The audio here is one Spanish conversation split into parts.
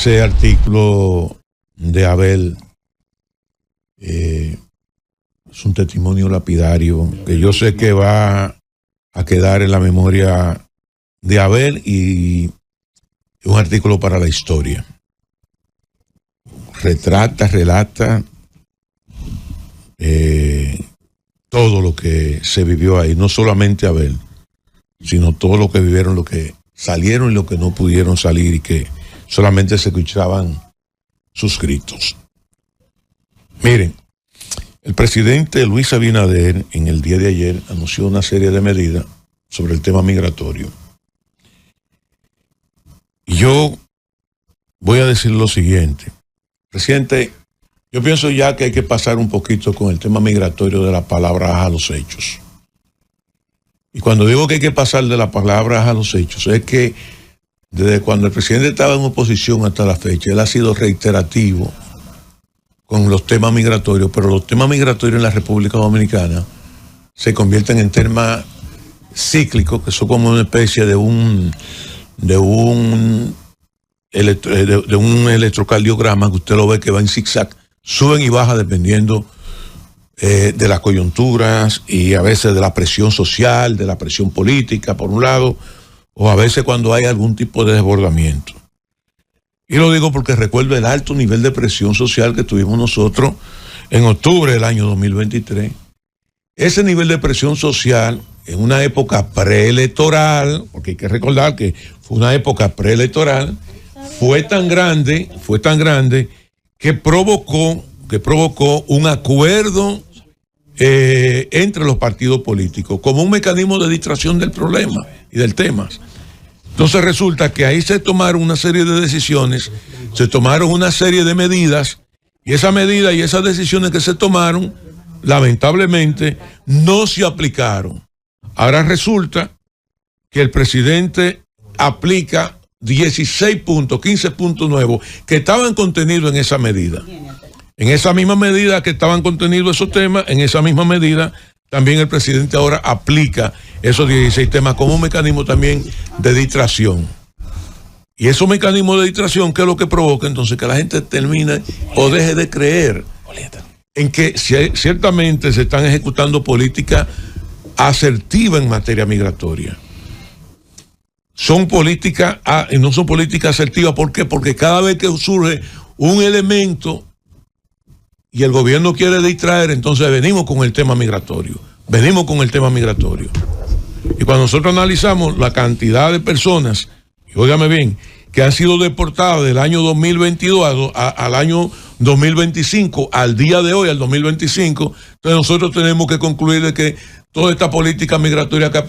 Ese artículo de Abel es un testimonio lapidario que yo sé que va a quedar en la memoria de Abel y un artículo para la historia. Relata todo lo que se vivió ahí, no solamente Abel, sino todo lo que vivieron, lo que salieron y lo que no pudieron salir y que solamente se escuchaban sus gritos. Miren, el presidente Luis Abinader en el día de ayer anunció una serie de medidas sobre el tema migratorio. Y yo voy a decir lo siguiente. Presidente, yo pienso ya que hay que pasar un poquito con el tema migratorio de las palabras a los hechos. Y cuando digo que hay que pasar de las palabras a los hechos, es que desde cuando el presidente estaba en oposición hasta la fecha, él ha sido reiterativo con los temas migratorios, pero los temas migratorios en la República Dominicana se convierten en temas cíclicos, que son como una especie de un electrocardiograma que usted lo ve que va en zigzag, suben y bajan dependiendo de las coyunturas y a veces de la presión social, de la presión política, por un lado, o a veces cuando hay algún tipo de desbordamiento. Y lo digo porque recuerdo el alto nivel de presión social que tuvimos nosotros en octubre del año 2023. Ese nivel de presión social en una época preelectoral, porque hay que recordar que fue una época preelectoral, fue tan grande que provocó un acuerdo entre los partidos políticos como un mecanismo de distracción del problema y del tema. Entonces resulta que ahí se tomaron una serie de decisiones, se tomaron una serie de medidas, y esas medidas y esas decisiones que se tomaron, lamentablemente, no se aplicaron. Ahora resulta que el presidente aplica 16 puntos, 15 puntos nuevos que estaban contenidos en esa medida. En esa misma medida que estaban contenidos esos temas, en esa misma medida también el presidente ahora aplica esos 16 temas como un mecanismo también de distracción. Y esos mecanismos de distracción, ¿qué es lo que provoca? Entonces que la gente termine o deje de creer en que ciertamente se están ejecutando políticas asertivas en materia migratoria. Son políticas, no son políticas asertivas. ¿Por qué? Porque cada vez que surge un elemento y el gobierno quiere distraer, entonces venimos con el tema migratorio. Y cuando nosotros analizamos la cantidad de personas, y óigame bien, que han sido deportadas del año 2022 al año 2025, al día de hoy, al 2025, entonces nosotros tenemos que concluir de que toda esta política migratoria que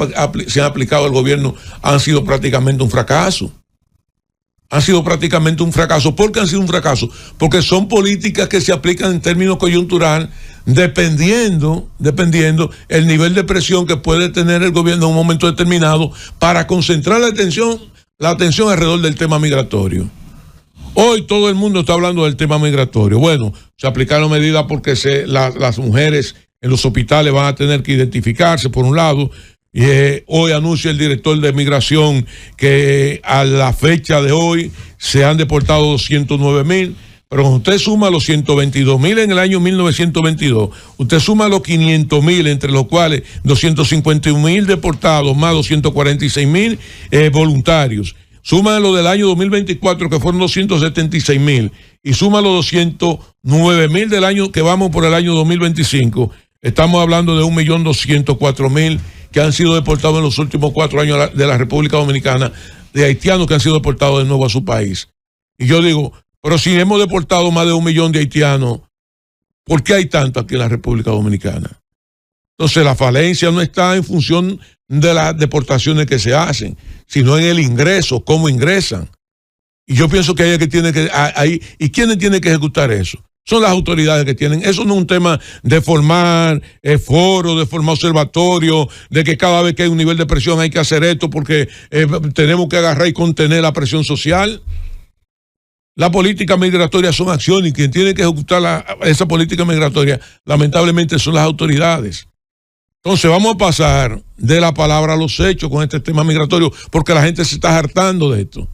se ha aplicado al gobierno han sido prácticamente un fracaso. ¿Por qué han sido un fracaso? Porque son políticas que se aplican en términos coyuntural, dependiendo el nivel de presión que puede tener el gobierno en un momento determinado para concentrar la atención alrededor del tema migratorio. Hoy todo el mundo está hablando del tema migratorio. Bueno, se aplicaron medidas porque las mujeres en los hospitales van a tener que identificarse, por un lado. Y hoy anuncia el director de migración que a la fecha de hoy se han deportado 209,000, pero cuando usted suma los 122,000 en el año 1922, usted suma los 500,000, entre los cuales 251,000 deportados más 246,000 voluntarios. Suma lo del año 2024 que fueron 276,000 y suma los 209,000 del año que vamos por el año 2025. Estamos hablando de 1.204.000 que han sido deportados en los últimos 4 años de la República Dominicana, de haitianos que han sido deportados de nuevo a su país. Y yo digo, pero si hemos deportado más de 1 millón de haitianos, ¿por qué hay tanto aquí en la República Dominicana? Entonces la falencia no está en función de las deportaciones que se hacen, sino en el ingreso, cómo ingresan. Y yo pienso que ¿y quiénes tienen que ejecutar eso? Son las autoridades que tienen. Eso no es un tema de formar foros, de formar observatorios, de que cada vez que hay un nivel de presión hay que hacer esto porque tenemos que agarrar y contener la presión social. La política migratoria son acciones y quien tiene que ejecutar esa política migratoria lamentablemente son las autoridades. Entonces vamos a pasar de la palabra a los hechos con este tema migratorio porque la gente se está hartando de esto.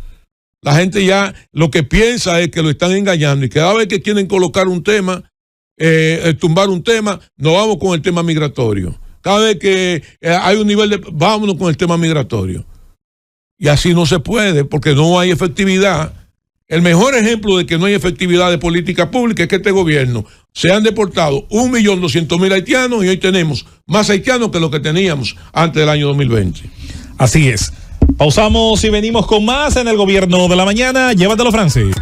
La gente ya lo que piensa es que lo están engañando y cada vez que quieren colocar un tema, tumbar un tema, nos vamos con el tema migratorio. Cada vez que hay un nivel de... vámonos con el tema migratorio. Y así no se puede porque no hay efectividad. El mejor ejemplo de que no hay efectividad de política pública es que este gobierno se han deportado 1.200.000 haitianos y hoy tenemos más haitianos que lo que teníamos antes del año 2020. Así es. Pausamos y venimos con más en el Gobierno de la Mañana. Llévatelo, Francis.